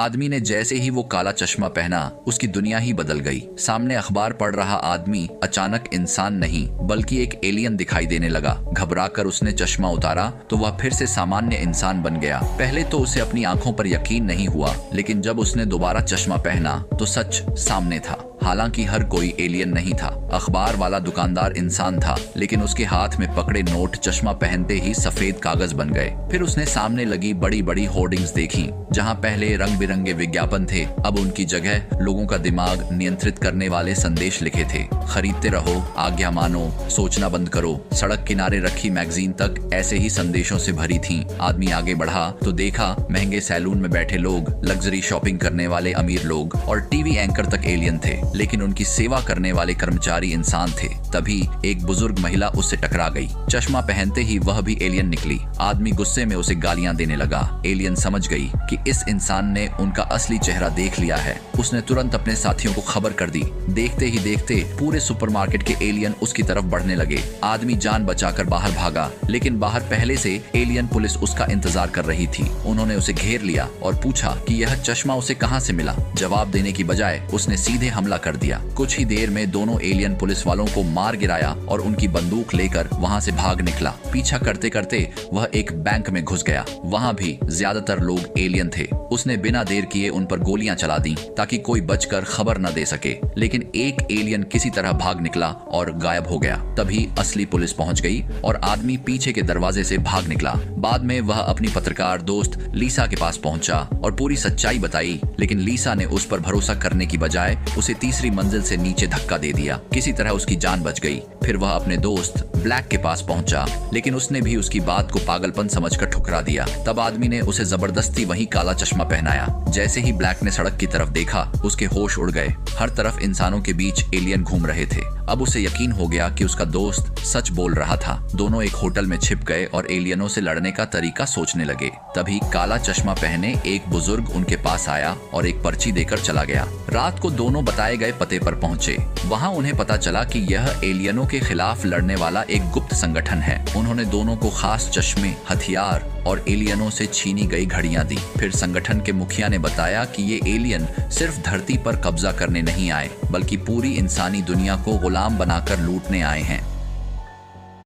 आदमी ने जैसे ही वो काला चश्मा पहना उसकी दुनिया ही बदल गई। सामने अखबार पढ़ रहा आदमी अचानक इंसान नहीं बल्कि एक एलियन दिखाई देने लगा। घबराकर उसने चश्मा उतारा तो वह फिर से सामान्य इंसान बन गया। पहले तो उसे अपनी आंखों पर यकीन नहीं हुआ, लेकिन जब उसने दोबारा चश्मा पहना तो सच सामने था। हालांकि हर कोई एलियन नहीं था। अखबार वाला दुकानदार इंसान था, लेकिन उसके हाथ में पकड़े नोट चश्मा पहनते ही सफेद कागज बन गए। फिर उसने सामने लगी बड़ी बड़ी होर्डिंग्स देखी, जहां पहले रंग बिरंगे विज्ञापन थे, अब उनकी जगह लोगों का दिमाग नियंत्रित करने वाले संदेश लिखे थे। खरीदते रहो, आज्ञा मानो, सोचना बंद करो। सड़क किनारे रखी मैगजीन तक ऐसे ही संदेशों से भरी थी। आदमी आगे बढ़ा तो देखा महंगे सैलून में बैठे लोग, लग्जरी शॉपिंग करने वाले अमीर लोग और टीवी एंकर तक एलियन थे, लेकिन उनकी सेवा करने वाले कर्मचारी इंसान थे। तभी एक बुजुर्ग महिला उससे टकरा गई। चश्मा पहनते ही वह भी एलियन निकली। आदमी गुस्से में उसे गालियां देने लगा। एलियन समझ गई कि इस इंसान ने उनका असली चेहरा देख लिया है। उसने तुरंत अपने साथियों को खबर कर दी। देखते ही देखते पूरे सुपरमार्केट के एलियन उसकी तरफ बढ़ने लगे। आदमी जान बचाकर बाहर भागा, लेकिन बाहर पहले से एलियन पुलिस उसका इंतजार कर रही थी। उन्होंने उसे घेर लिया और पूछा कि यह चश्मा उसे कहां से मिला। जवाब देने की बजाय उसने सीधे हमला कर दिया। कुछ ही देर में दोनों एलियन पुलिस वालों को मार गिराया और उनकी बंदूक लेकर वहां से भाग निकला। पीछा करते करते वह एक बैंक में घुस गया। वहां भी ज्यादातर लोग एलियन थे। उसने बिना देर किए उन पर गोलियां चला दी ताकि कोई बचकर खबर न दे सके, लेकिन एक एलियन किसी तरह भाग निकला और गायब हो गया। तभी असली पुलिस पहुंच गई और आदमी पीछे के दरवाजे से भाग निकला। बाद में वह अपनी पत्रकार दोस्त लीसा के पास पहुंचा और पूरी सच्चाई बताई, लेकिन लीसा ने उस पर भरोसा करने की बजाय उसे तीसरी मंजिल से नीचे धक्का दे दिया। किसी तरह उसकी जान बच गई। फिर वह अपने दोस्त ब्लैक के पास पहुंचा, लेकिन उसने भी उसकी बात को पागलपन समझकर ठुकरा दिया। तब आदमी ने उसे जबरदस्ती वही काला चश्मा पहनाया। जैसे ही ब्लैक ने सड़क की तरफ देखा, उसके होश उड़ गए। हर तरफ इंसानों के बीच एलियन घूम रहे थे। अब उसे यकीन हो गया कि उसका दोस्त सच बोल रहा था। दोनों एक होटल में छिप गए और एलियनों से लड़ने का तरीका सोचने लगे। तभी काला चश्मा पहने एक बुजुर्ग उनके पास आया और एक पर्ची देकर चला गया। रात को दोनों बताए गए पते पर पहुंचे। वहां उन्हें पता चला कि यह एलियनों के खिलाफ लड़ने वाला एक गुप्त संगठन है। उन्होंने दोनों को खास चश्मे, हथियार और एलियनों से छीनी गई घड़ियां दी। फिर संगठन के मुखिया ने बताया कि ये एलियन सिर्फ धरती पर कब्जा करने नहीं आए, बल्कि पूरी इंसानी दुनिया को गुलाम बनाकर लूटने आए हैं।